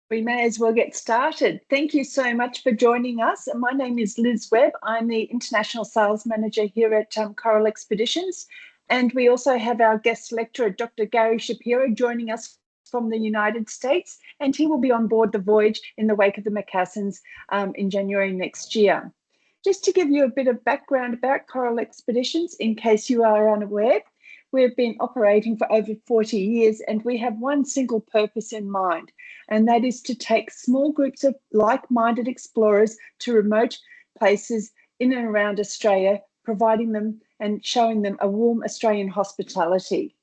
We may as well get started. Thank you so much for joining us. My name is Liz Webb. I'm the International Sales Manager here at Coral Expeditions. And we also have our guest lecturer, Dr. Gary Shapiro, joining us from the United States. And he will be on board the voyage in the wake of the Makassans in January next year. Just to give you a bit of background about Coral Expeditions, in case you are unaware, we've been operating for over 40 years and we have one single purpose in mind, and that is to take small groups of like-minded explorers to remote places in and around Australia, providing them and showing them a warm Australian hospitality.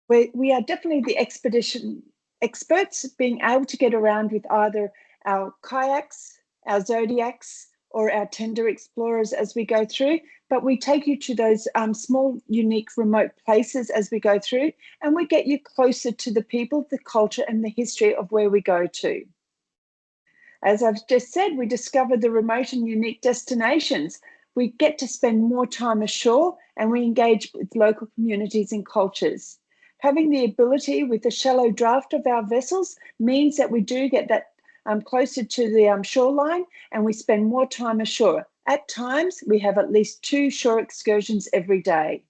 We are definitely the expedition experts, being able to get around with either our kayaks, our zodiacs, or our tender explorers as we go through, but we take you to those small, unique, remote places as we go through, and we get you closer to the people, the culture, and the history of where we go to. As I've just said, we discover the remote and unique destinations. We get to spend more time ashore, and we engage with local communities and cultures. Having the ability with the shallow draft of our vessels means that we do get that closer to the shoreline, and we spend more time ashore. At times, we have at least 2 shore excursions every day.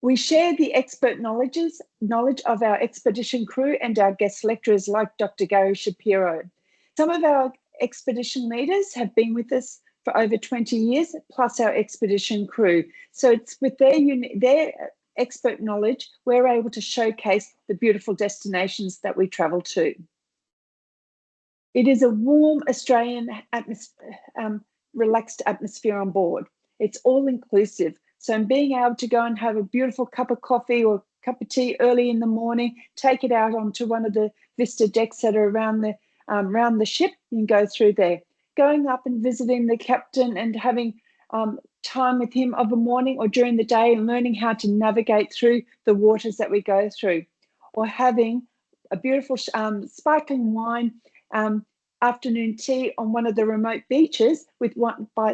We share the expert knowledge of our expedition crew and our guest lecturers like Dr. Gary Shapiro. Some of our expedition leaders have been with us for over 20 years, plus our expedition crew. So it's with their expert knowledge, we're able to showcase the beautiful destinations that we travel to. It is a warm Australian relaxed atmosphere on board. It's all inclusive. So being able to go and have a beautiful cup of coffee or cup of tea early in the morning, take it out onto one of the vista decks that are around the ship, you can go through there. Going up and visiting the captain and having time with him of a morning or during the day and learning how to navigate through the waters that we go through, or having a beautiful sparkling wine afternoon tea on one of the remote beaches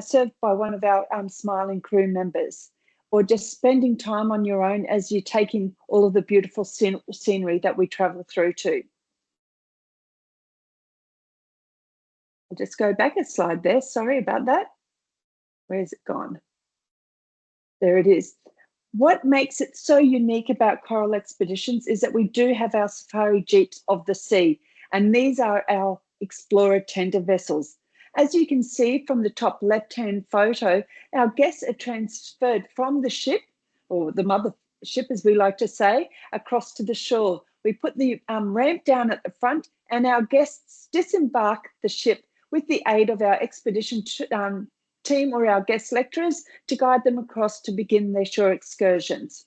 served by one of our smiling crew members, or just spending time on your own as you take in all of the beautiful scenery that we travel through too. I'll just go back a slide there. Sorry about that. Where's it gone? There it is. What makes it so unique about Coral Expeditions is that we do have our safari jeeps of the sea, and these are our explorer tender vessels. As you can see from the top left-hand photo, our guests are transferred from the ship, or the mother ship as we like to say, across to the shore. We put the ramp down at the front and our guests disembark the ship with the aid of our expedition team or our guest lecturers to guide them across to begin their shore excursions.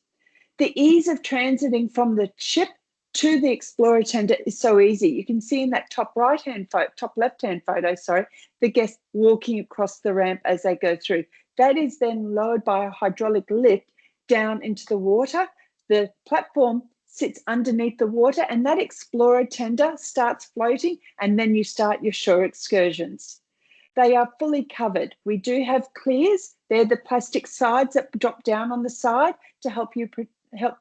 The ease of transiting from the ship to the explorer tender is so easy. You can see in that top left-hand photo, the guests walking across the ramp as they go through. That is then lowered by a hydraulic lift down into the water. The platform sits underneath the water and that explorer tender starts floating, and then you start your shore excursions. They are fully covered. We do have clears. They're the plastic sides that drop down on the side to help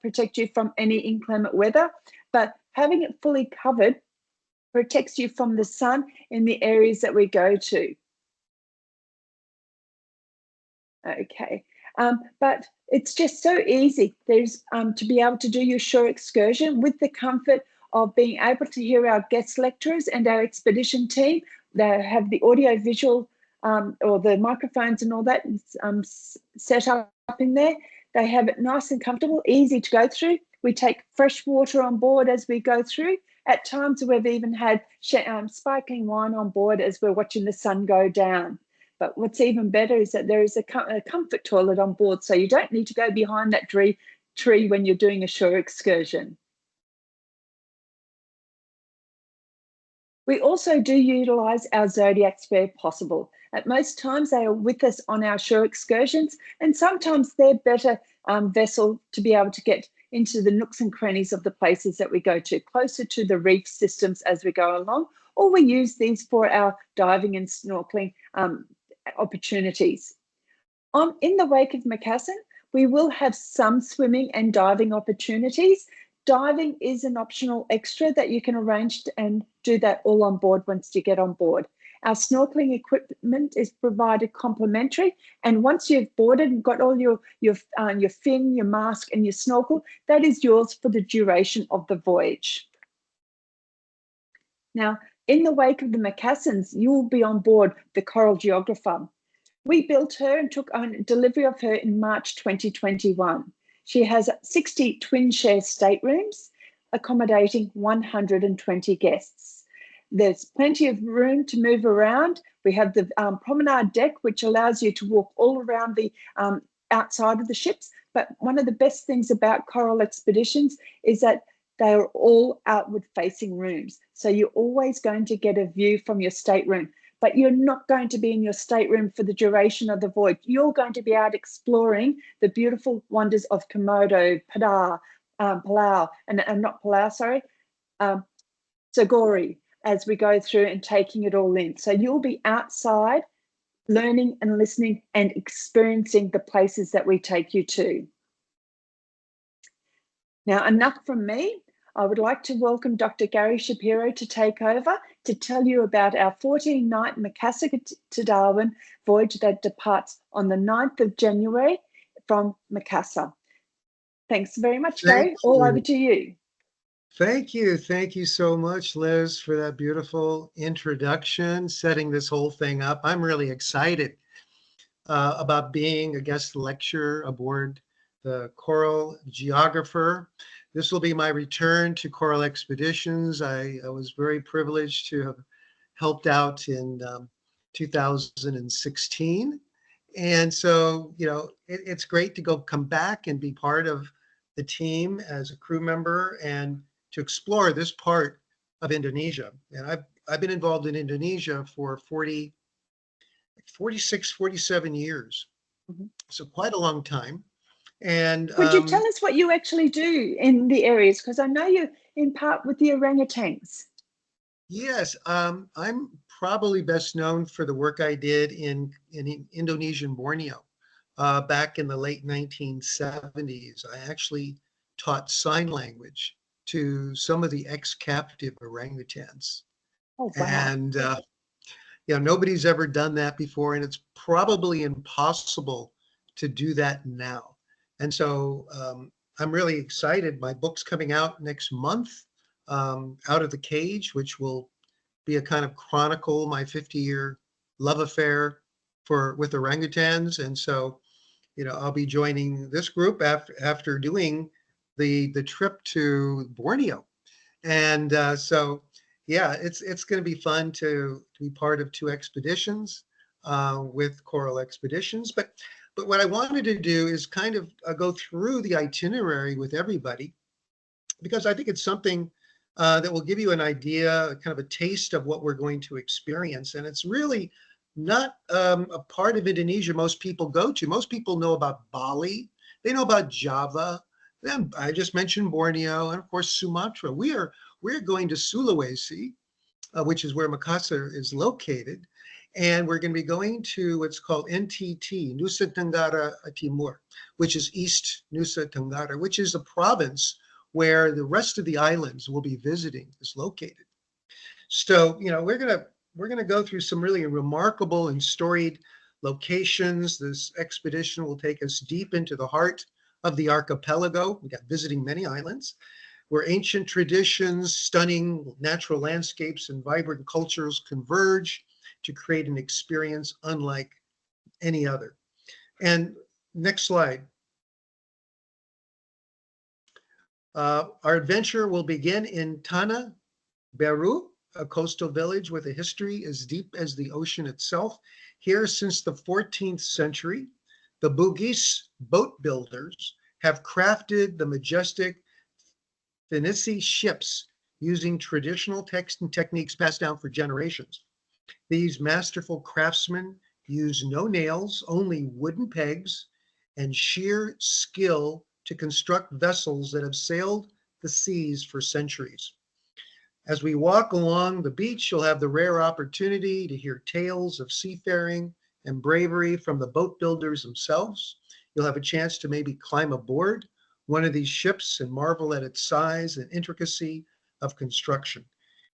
protect you from any inclement weather. But having it fully covered protects you from the sun in the areas that we go to. Okay, but it's just so easy. There's to be able to do your shore excursion with the comfort of being able to hear our guest lecturers and our expedition team. They have the audio visual or the microphones and all that set up in there. They have it nice and comfortable, easy to go through. We take fresh water on board as we go through. At times we've even had sparkling wine on board as we're watching the sun go down. But what's even better is that there is a comfort toilet on board, so you don't need to go behind that tree when you're doing a shore excursion. We also do utilise our zodiacs where possible. At most times they are with us on our shore excursions, and sometimes they're better vessel to be able to get into the nooks and crannies of the places that we go to, closer to the reef systems as we go along, or we use these for our diving and snorkeling opportunities. In the wake of Makassan, We will have some swimming and diving opportunities. Diving is an optional extra that you can arrange and do that all on board once you get on board. Our snorkeling equipment is provided complimentary, and once you've boarded and got all your fin, your mask, and your snorkel, that is yours for the duration of the voyage. Now, in the wake of the Makassans, you will be on board the Coral Geographer. We built her and took on delivery of her in March 2021. She has 60 twin-share staterooms, accommodating 120 guests. There's plenty of room to move around. We have the promenade deck, which allows you to walk all around the outside of the ships. But one of the best things about Coral Expeditions is that they are all outward-facing rooms. So you're always going to get a view from your stateroom. But you're not going to be in your stateroom for the duration of the voyage. You're going to be out exploring the beautiful wonders of Komodo, Padar, Palau, and not Palau, sorry, Sagori, as we go through and taking it all in. So you'll be outside learning and listening and experiencing the places that we take you to. Now, enough from me. I would like to welcome Dr. Gary Shapiro to take over to tell you about our 14-night Makassar to Darwin voyage that departs on the 9th of January from Makassar. Thanks very much, Gary. All over to you. Thank you. Thank you so much, Liz, for that beautiful introduction, setting this whole thing up. I'm really excited about being a guest lecturer aboard the Coral Geographer. This will be my return to Coral Expeditions. I was very privileged to have helped out in 2016. And so, you know, it's great to come back and be part of the team as a crew member and to explore this part of Indonesia. And I've been involved in Indonesia for 46, 47 years. Mm-hmm. So quite a long time. And could you tell us what you actually do in the areas? Because I know you in part with the orangutans. Yes, I'm probably best known for the work I did in Indonesian Borneo back in the late 1970s. I actually taught sign language to some of the ex-captive orangutans. Oh, wow. And you know, nobody's ever done that before, and it's probably impossible to do that now. And so I'm really excited. My book's coming out next month, Out of the Cage, which will be a kind of chronicle my 50-year love affair with orangutans. And so, you know, I'll be joining this group after doing the trip to Borneo. And so, yeah, it's going to be fun to be part of two expeditions with Coral Expeditions. But what I wanted to do is kind of go through the itinerary with everybody, because I think it's something that will give you an idea, kind of a taste of what we're going to experience. And it's really not a part of Indonesia most people go to. Most people know about Bali. They know about Java. Then I just mentioned Borneo and, of course, Sumatra. We're going to Sulawesi, which is where Makassar is located. And we're going to be going to what's called NTT, Nusa Tenggara Timur, which is East Nusa Tenggara, which is a province where the rest of the islands we'll be visiting is located. So, you know, we're going to go through some really remarkable and storied locations. This expedition will take us deep into the heart of the archipelago. We got visiting many islands, where ancient traditions, stunning natural landscapes, and vibrant cultures converge to create an experience unlike any other. And next slide. Our adventure will begin in Tana Beru, a coastal village with a history as deep as the ocean itself. Here, since the 14th century, the Bugis boat builders have crafted the majestic Phinisi ships using traditional techniques passed down for generations. These masterful craftsmen use no nails, only wooden pegs, and sheer skill to construct vessels that have sailed the seas for centuries. As we walk along the beach, you'll have the rare opportunity to hear tales of seafaring and bravery from the boat builders themselves. You'll have a chance to maybe climb aboard one of these ships and marvel at its size and intricacy of construction.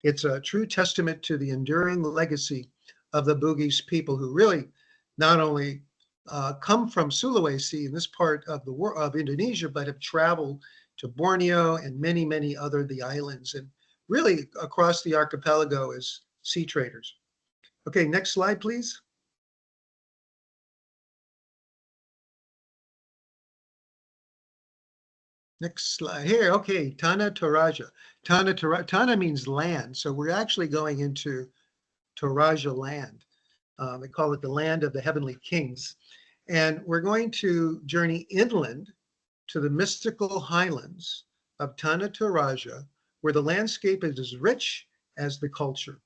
It's a true testament to the enduring legacy of the Bugis people who really not only come from Sulawesi in this part of the world of Indonesia, but have traveled to Borneo and many, many other the islands and really across the archipelago as sea traders. Okay, next slide, please. Next slide here. Okay, Tana Toraja. Tana means land. So we're actually going into Toraja land. They call it the land of the heavenly kings. And we're going to journey inland to the mystical highlands of Tana Toraja, where the landscape is as rich as the culture.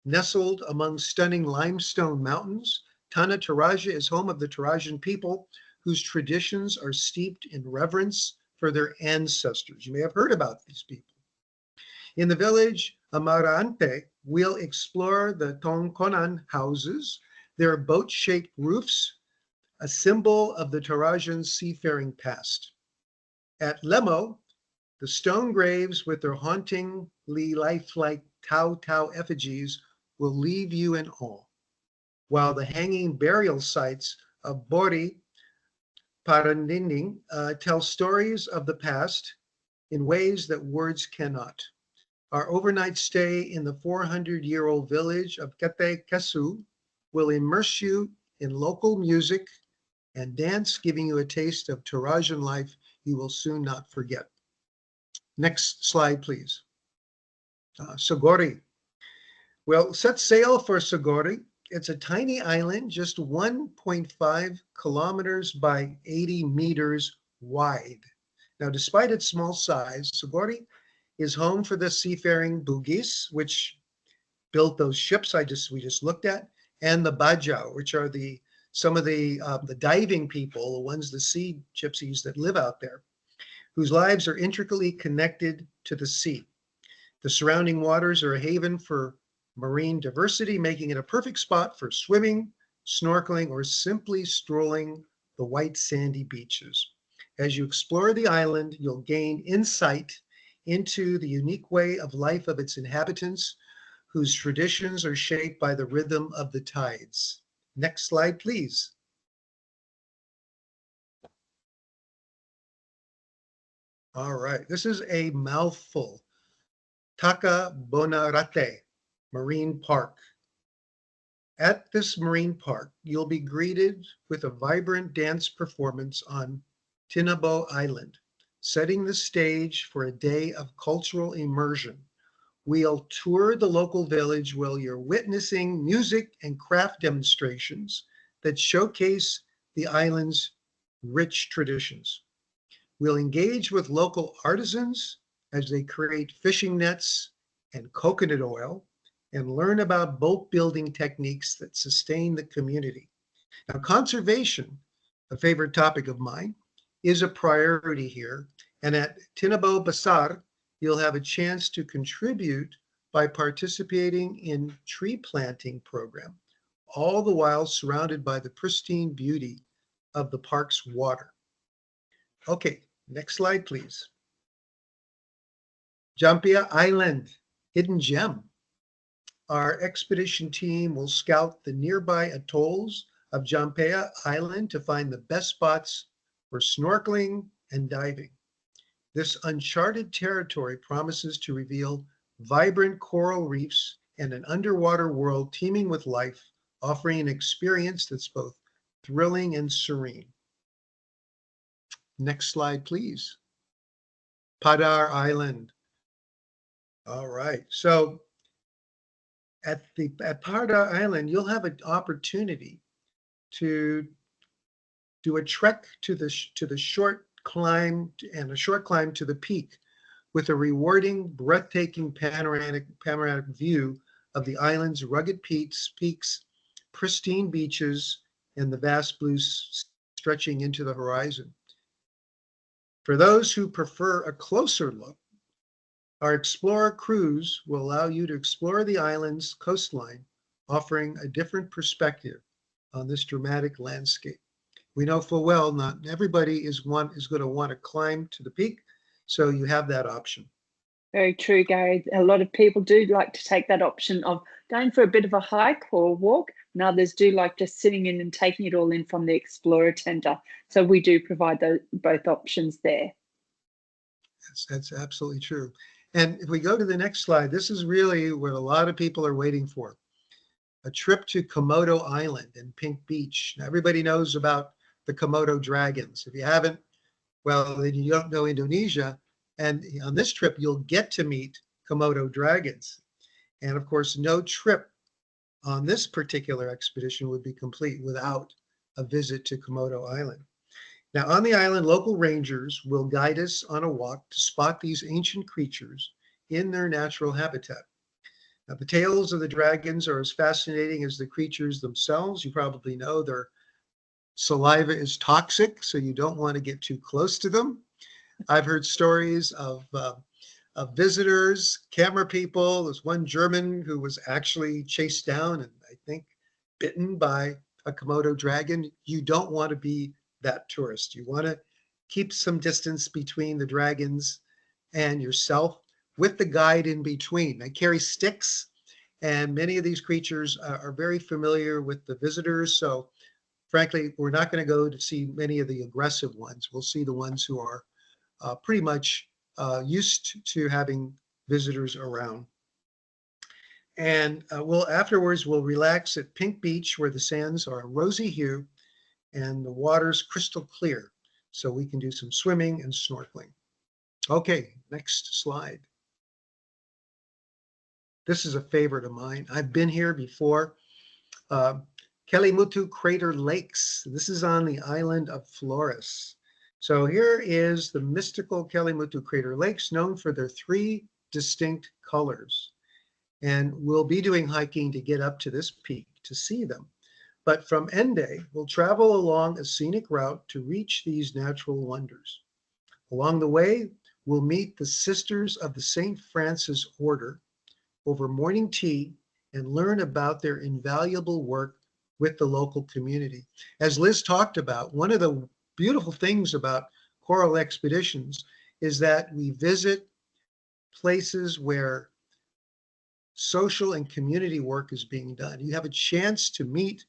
Nestled among stunning limestone mountains, Tana Toraja is home of the Torajan people whose traditions are steeped in reverence for their ancestors. You may have heard about these people. In the village Amarante, we'll explore the Tongkonan houses, their boat-shaped roofs, a symbol of the Torajan seafaring past. At Lemo, the stone graves with their hauntingly lifelike Tau Tau effigies will leave you in awe, while the hanging burial sites of Bori Parandinding tell stories of the past in ways that words cannot. Our overnight stay in the 400-year-old village of Kete Kesu will immerse you in local music and dance, giving you a taste of Torajan life you will soon not forget. Next slide, please. Sogori. Well, set sail for Sogori. It's a tiny island, just 1.5 kilometers by 80 meters wide. Now, despite its small size, Sogori is home for the seafaring Bugis, which built those ships we just looked at, and the Bajau, which are some of the diving people, the ones, the sea gypsies that live out there, whose lives are intricately connected to the sea. The surrounding waters are a haven for marine diversity, making it a perfect spot for swimming, snorkeling, or simply strolling the white sandy beaches. As you explore the island, you'll gain insight into the unique way of life of its inhabitants, whose traditions are shaped by the rhythm of the tides. Next slide, please. All right, this is a mouthful. Takabonarate Marine Park. At this marine park, you'll be greeted with a vibrant dance performance on Tinabo Island, setting the stage for a day of cultural immersion. We'll tour the local village while you're witnessing music and craft demonstrations that showcase the island's rich traditions. We'll engage with local artisans as they create fishing nets and coconut oil and learn about boat building techniques that sustain the community. Now, conservation, a favorite topic of mine, is a priority here. And at Tinabo Basar, you'll have a chance to contribute by participating in tree planting program, all the while surrounded by the pristine beauty of the park's water. Okay, next slide, please. Jampia Island, hidden gem. Our expedition team will scout the nearby atolls of Jampia Island to find the best spots for snorkeling and diving. This uncharted territory promises to reveal vibrant coral reefs and an underwater world teeming with life, offering an experience that's both thrilling and serene. Next slide, please. Padar Island. All right. So at Padar Island, you'll have an opportunity to do a trek to the short climb and a short climb to the peak with a rewarding, breathtaking panoramic view of the island's rugged peaks, pristine beaches, and the vast blue stretching into the horizon. For those who prefer a closer look, our Explorer cruise will allow you to explore the island's coastline, offering a different perspective on this dramatic landscape. we know full well not everybody is going to want to climb to the peak, so you have that option. Very true, Gary. A lot of people do like to take that option of going for a bit of a hike or a walk, and others do like just sitting in and taking it all in from the explorer tender. So we do provide both options there. That's absolutely true. And if we go to the next slide, this is really what a lot of people are waiting for. A trip to Komodo Island and Pink Beach. Now, everybody knows about the Komodo Dragons. If you haven't, well, then you don't know Indonesia. And on this trip, you'll get to meet Komodo Dragons. And of course, no trip on this particular expedition would be complete without a visit to Komodo Island. Now, on the island, local rangers will guide us on a walk to spot these ancient creatures in their natural habitat. Now, the tales of the dragons are as fascinating as the creatures themselves. You probably know their saliva is toxic, so you don't want to get too close to them. I've heard stories of visitors, camera people. There's one German who was actually chased down and I think bitten by a Komodo dragon. You don't want to be that tourist. You want to keep some distance between the dragons and yourself with the guide in between. They carry sticks, and many of these creatures are very familiar with the visitors. So frankly, we're not going to go to see many of the aggressive ones. We'll see the ones who are pretty much used to having visitors around. And afterwards, we'll relax at Pink Beach, where the sands are a rosy hue and the water's crystal clear. So we can do some swimming and snorkeling. Okay, next slide. This is a favorite of mine. I've been here before. Kelimutu Crater Lakes. This is on the island of Flores. So here is the mystical Kelimutu Crater Lakes, known for their 3 distinct colors. And we'll be doing hiking to get up to this peak to see them. But from Ende, we'll travel along a scenic route to reach these natural wonders. Along the way, we'll meet the Sisters of the St. Francis Order over morning tea and learn about their invaluable work with the local community. As Liz talked about, one of the beautiful things about Coral Expeditions is that we visit places where social and community work is being done. You have a chance to meet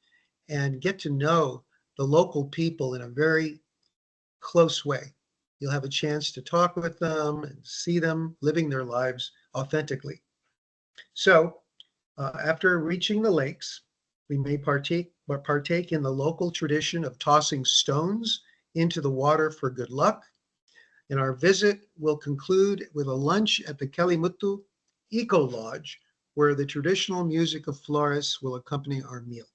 and get to know the local people in a very close way. You'll have a chance to talk with them and see them living their lives authentically. So after reaching the lakes, we may partake in the local tradition of tossing stones into the water for good luck. And our visit will conclude with a lunch at the Kelimutu Eco Lodge, where the traditional music of Flores will accompany our meal.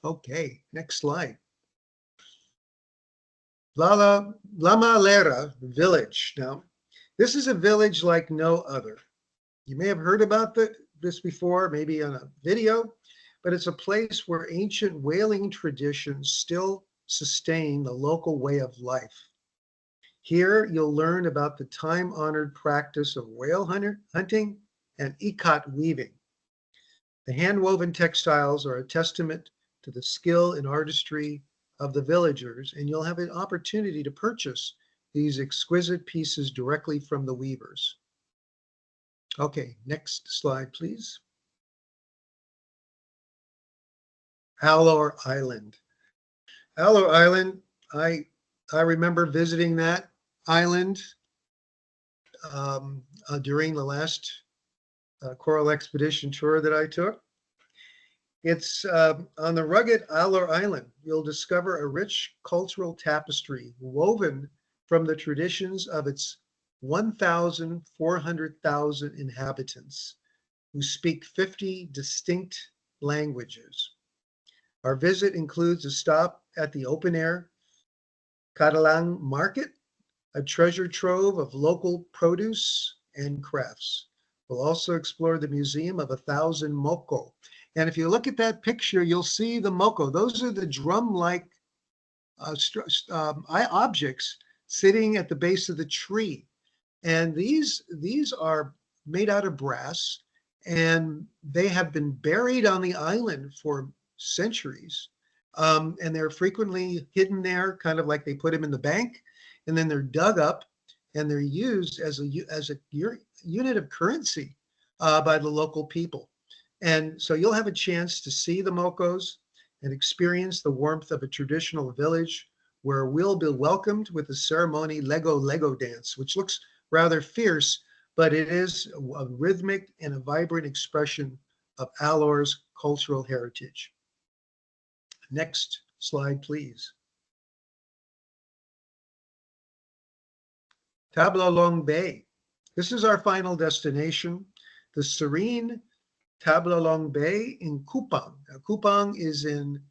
Okay, next slide. Lamalera village. Now, this is a village like no other. You may have heard about this before, maybe on a video, but it's a place where ancient whaling traditions still sustain the local way of life. Here, you'll learn about the time-honored practice of whale hunting and ikat weaving. The hand-woven textiles are a testament to the skill and artistry of the villagers, and you'll have an opportunity to purchase these exquisite pieces directly from the weavers. Okay, next slide, please. Alor Island. Alor Island, I remember visiting that island during the last Coral Expedition tour that I took. It's on the rugged Alor Island. You'll discover a rich cultural tapestry woven from the traditions of its 1,400,000 inhabitants who speak 50 distinct languages. Our visit includes a stop at the open-air Kadalang Market, a treasure trove of local produce and crafts. We'll also explore the Museum of 1,000 Moko. And if you look at that picture, you'll see the Moko. Those are the drum-like objects sitting at the base of the tree. And these are made out of brass, and they have been buried on the island for centuries. And they're frequently hidden there, kind of like they put them in the bank, and then they're dug up and they're used as a unit of currency by the local people. And so you'll have a chance to see the mokos and experience the warmth of a traditional village where we'll be welcomed with the ceremony Lego dance, which looks rather fierce, but it is a rhythmic and a vibrant expression of Alor's cultural heritage. Next slide, please. Tablalong Bay. This is our final destination, the serene Tablalong Bay in Kupang. Now, Kupang is in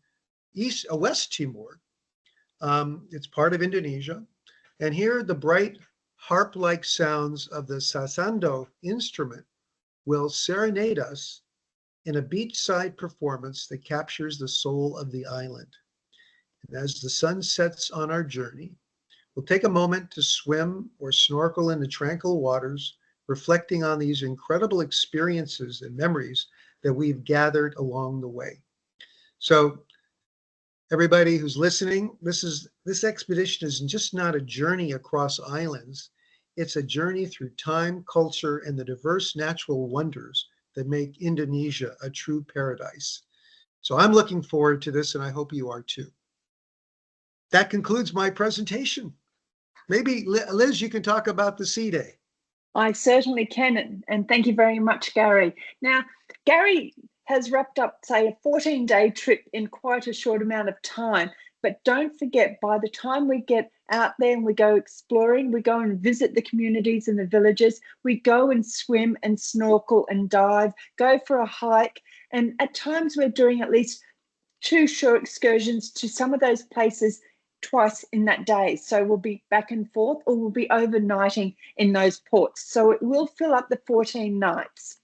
West Timor. It's part of Indonesia. And here the bright harp-like sounds of the sasando instrument will serenade us in a beachside performance that captures the soul of the island. And as the sun sets on our journey, we'll take a moment to swim or snorkel in the tranquil waters, reflecting on these incredible experiences and memories that we've gathered along the way. So everybody who's listening, this expedition is just not a journey across islands. It's a journey through time, culture, and the diverse natural wonders that make Indonesia a true paradise. So I'm looking forward to this, and I hope you are too. That concludes my presentation. Maybe, Liz, you can talk about the Sea Day. I certainly can, and thank you very much, Gary. Now, Gary has wrapped up, say, a 14-day trip in quite a short amount of time. But don't forget, by the time we get out there and we go exploring, we go and visit the communities and the villages, we go and swim and snorkel and dive, go for a hike. And at times we're doing at least 2 shore excursions to some of those places twice in that day. So we'll be back and forth, or we'll be overnighting in those ports. So it will fill up the 14 nights.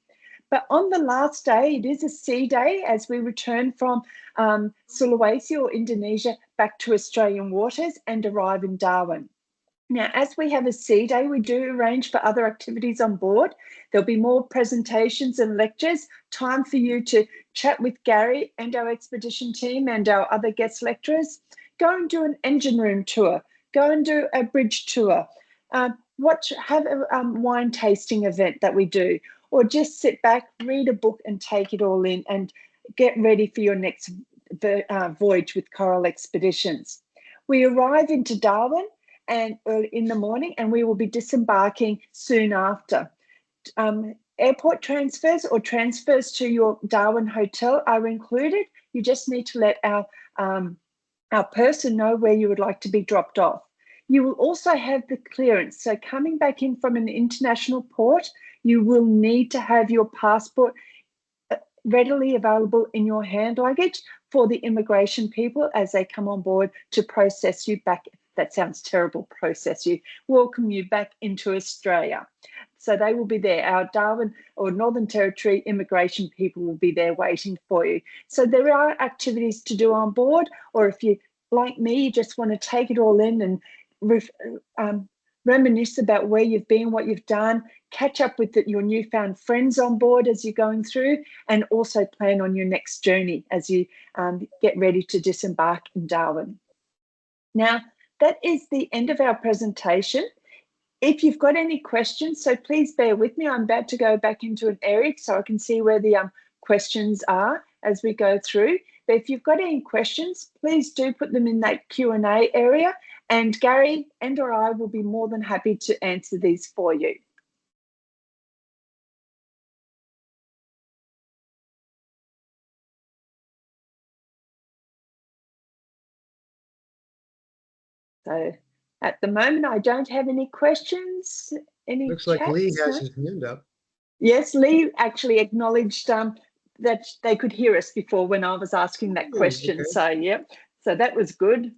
But on the last day, it is a sea day as we return from Sulawesi or Indonesia back to Australian waters and arrive in Darwin. Now, as we have a sea day, we do arrange for other activities on board. There'll be more presentations and lectures, time for you to chat with Gary and our expedition team and our other guest lecturers. Go and do an engine room tour. Go and do a bridge tour. Have a wine tasting event that we do, or just sit back, read a book and take it all in and get ready for your next voyage with Coral Expeditions. We arrive into Darwin and early in the morning, and we will be disembarking soon after. Airport transfers or transfers to your Darwin hotel are included. You just need to let our person know where you would like to be dropped off. You will also have the clearance. So coming back in from an international port, you will need to have your passport readily available in your hand luggage for the immigration people as they come on board to process you back. That sounds terrible, process you, welcome you back into Australia. So they will be there. Our Darwin or Northern Territory immigration people will be there waiting for you. So there are activities to do on board, or if you, like me, you just want to take it all in and reminisce about where you've been, what you've done, catch up with your newfound friends on board as you're going through, and also plan on your next journey as you get ready to disembark in Darwin. Now, that is the end of our presentation. If you've got any questions, so please bear with me. I'm about to go back into an area so I can see where the questions are as we go through. But if you've got any questions, please do put them in that Q&A area, and Gary and or I will be more than happy to answer these for you. So at the moment, I don't have any questions. Any Looks like Lee chats? has No? his hand up. Yes, Lee actually acknowledged that they could hear us before when I was asking that question. Okay. So, yep, so that was good.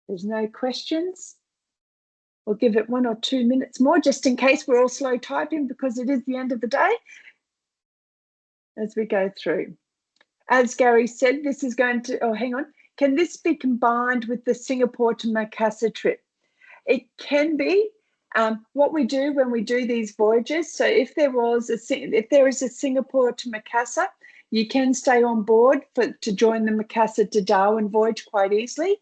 There's no questions. We'll give it 1 or 2 minutes more just in case we're all slow typing, because it is the end of the day as we go through. As Gary said, this is going to, oh, hang on. Can this be combined with the Singapore to Makassar trip? It can be. What we do when we do these voyages, so if there is a Singapore to Makassar, You can stay on board to join the Makassar to Darwin voyage quite easily.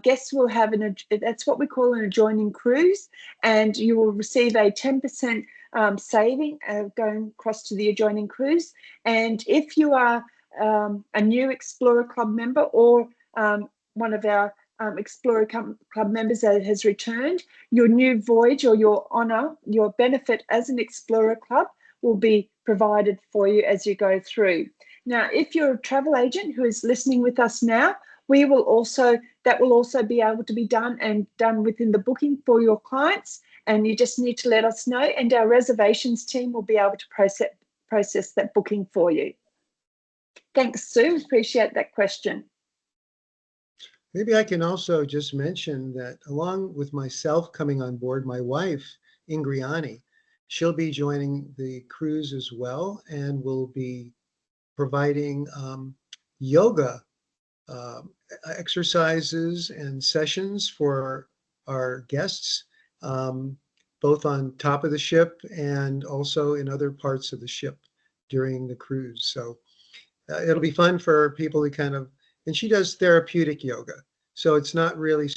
Guests will have that's what we call an adjoining cruise, and you will receive a 10% saving going across to the adjoining cruise. And if you are a new Explorer Club member or one of our Explorer Club members that has returned, your new voyage or your honour, your benefit as an Explorer Club will be provided for you as you go through. Now, if you're a travel agent who is listening with us now, that will also be able to be done within the booking for your clients, and you just need to let us know, and our reservations team will be able to process that booking for you. Thanks, Sue. Appreciate that question. Maybe I can also just mention that along with myself coming on board, my wife, Ingriani, she'll be joining the cruise as well, and will be providing yoga exercises and sessions for our guests, both on top of the ship and also in other parts of the ship during the cruise. So it'll be fun for people to and she does therapeutic yoga. So it's not really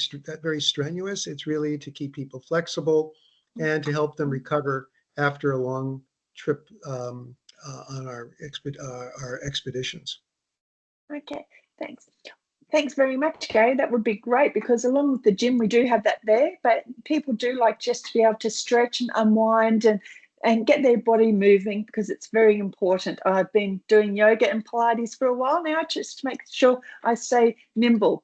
very strenuous. It's really to keep people flexible and to help them recover after a long trip on our expeditions. Okay, thanks. Thanks very much, Gary. That would be great, because along with the gym, we do have that there, but people do like just to be able to stretch and unwind and get their body moving, because it's very important. I've been doing yoga and Pilates for a while now, just to make sure I stay nimble.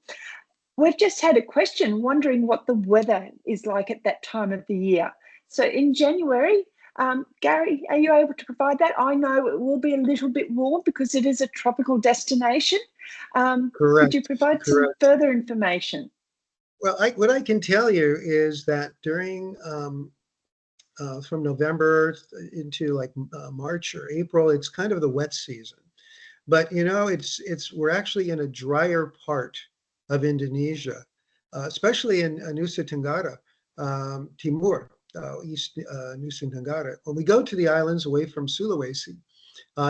We've just had a question wondering what the weather is like at that time of the year. So in January, Gary, are you able to provide that? I know it will be a little bit warm because it is a tropical destination. Correct. Could you provide some further information? Well, what I can tell you is that during from November into like March or April, it's kind of the wet season. But we're actually in a drier part of Indonesia, especially in Nusa Tenggara, Timur, East Nusa Tenggara. When we go to the islands away from Sulawesi,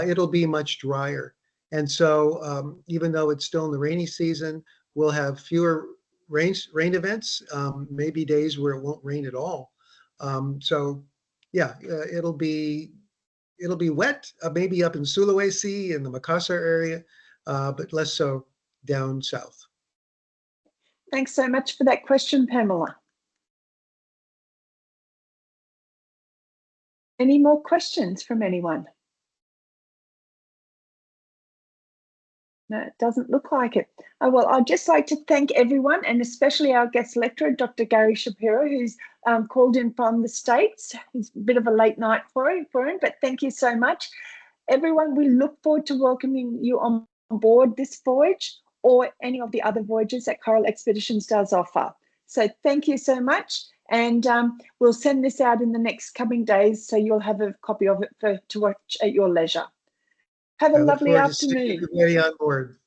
it'll be much drier. And so even though it's still in the rainy season, we'll have fewer rain events, maybe days where it won't rain at all. So yeah, it'll be wet, maybe up in Sulawesi in the Makassar area, but less so down south. Thanks so much for that question, Pamela. Any more questions from anyone? No, it doesn't look like it. Oh, well, I'd just like to thank everyone, and especially our guest lecturer, Dr. Gary Shapiro, who's called in from the States. It's a bit of a late night for him, but thank you so much. Everyone, we look forward to welcoming you on board this voyage or any of the other voyages that Coral Expeditions does offer. So thank you so much, and we'll send this out in the next coming days, so you'll have a copy of it to watch at your leisure. Have a lovely afternoon. Everybody on board.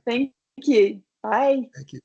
Thank you. Bye. Thank you.